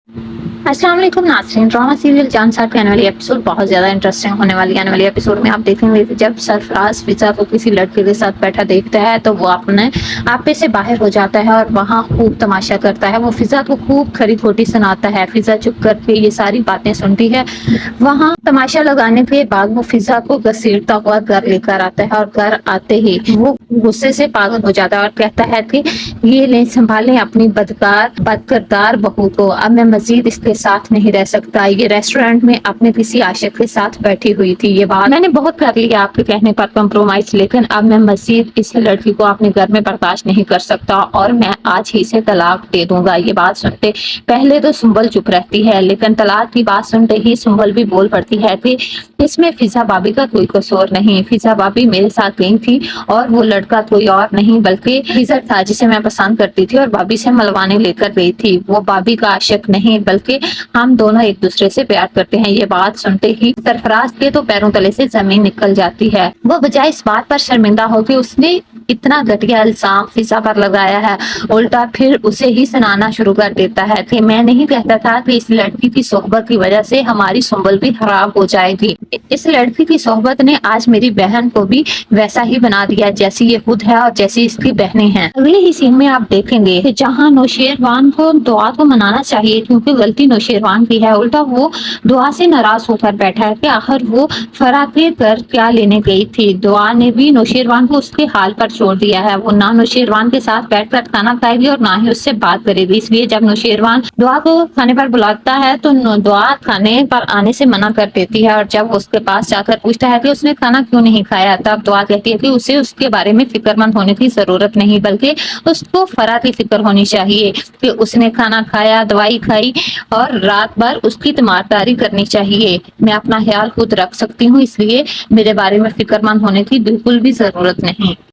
السلام علیکم ناظرین، ڈرامہ سیریل جان ساتھ کے آنے والی ایپیسوڈ بہت زیادہ انٹرسٹنگ ہونے والی آنے والی ایپیسوڈ میں آپ دیکھیں گے جب سرفراز فضا کو کسی لڑکے کے ساتھ بیٹھا دیکھتا ہے تو وہ اپنے آپے سے باہر ہو جاتا ہے اور وہاں خوب تماشا کرتا ہے۔ وہ فضا کو خوب کھری کھوٹی سناتا ہے۔ فضا چپ کر کے یہ ساری باتیں سنتی ہے۔ وہاں تماشا لگانے کے بعد وہ فضا کو گھسیٹتا ہوا گھر لے کر آتا ہے اور گھر آتے ہی وہ غصے سے پاگل ہو جاتا ہے اور کہتا ہے کہ یہ لیں سنبھالیں اپنی بد کردار بہو کو، اب میں مزید اس کے ساتھ نہیں رہ سکتا۔ یہ ریسٹورینٹ میں اپنے کسی عاشق کے ساتھ بیٹھی ہوئی تھی، یہ بات میں نے بہت کر لیا آپ کے کہنے پر کمپرومائز، لیکن اب میں مزید اس لڑکی کو اپنے گھر میں برداشت نہیں کر سکتا اور میں آج ہی سے طلاق دے دوں گا۔ یہ بات سنتے پہلے تو سنبل چپ رہتی ہے، لیکن طلاق کی بات سنتے ہی سنبل بھی بول پڑتی ہے کہ اس میں فضا بابی کا کوئی قصور نہیں، فضا بابی میرے ساتھ گئی تھی اور وہ لڑکا کوئی اور نہیں بلکہ خضر تھا جسے میں پسند کرتی تھی اور بابی سے ملوانے لے کر گئی تھی۔ وہ بابی کا عاشق نہیں بلکہ ہم دونوں ایک دوسرے سے پیار کرتے ہیں۔ یہ بات سنتے ہی سرفراز کے تو پیروں تلے سے زمین نکل جاتی ہے۔ وہ بجائے اس بات پر شرمندہ ہو کہ اس نے اتنا گھٹیا الزام فضا پر لگایا ہے، الٹا پھر اسے ہی سنانا شروع کر دیتا ہے کہ میں نہیں کہتا تھا کہ اس لڑکی کی صحبت کی وجہ سے ہماری سنبل بھی خراب ہو جائے گی۔ اس لڑکی کی صحبت نے آج میری بہن کو بھی ویسا ہی بنا دیا جیسی یہ خود ہے اور جیسی اس کی بہنیں ہیں۔ اگلے ہی سین میں آپ دیکھیں گے کہ جہاں نوشیروان کو دعا کو منانا چاہیے کیونکہ غلطی نوشیروان کی ہے، الٹا وہ دعا سے ناراض ہو کر بیٹھا ہے کہ آخر وہ فرح کے گھر کیا لینے گئی تھی۔ دعا نے بھی نوشیروان کو اس کے حال پر چھوڑ دیا ہے، وہ نہ نوشیروان کے ساتھ بیٹھ کر کھانا کھائے گی اور نہ ہی اس سے بات کرے گی۔ اس لیے جب نوشیروان دعا کو کھانے پر بلاتا ہے تو دعا کھانے پر آنے سے منع کر دیتی ہے اور جب اس کے پاس جا کر پوچھتا ہے کہ اس نے کھانا کیوں نہیں کھایا، تب دعا کہتی ہے کہ اسے اس کے بارے میں فکر مند ہونے کی ضرورت نہیں بلکہ اس کو فرح کی فکر ہونی چاہیے کہ اس نے کھانا کھایا، دوائی کھائی اور رات بھر اس کی تیمارداری کرنی چاہیے۔ میں اپنا خیال خود رکھ سکتی ہوں، اس لیے میرے بارے میں فکر مند ہونے کی بالکل بھی ضرورت نہیں۔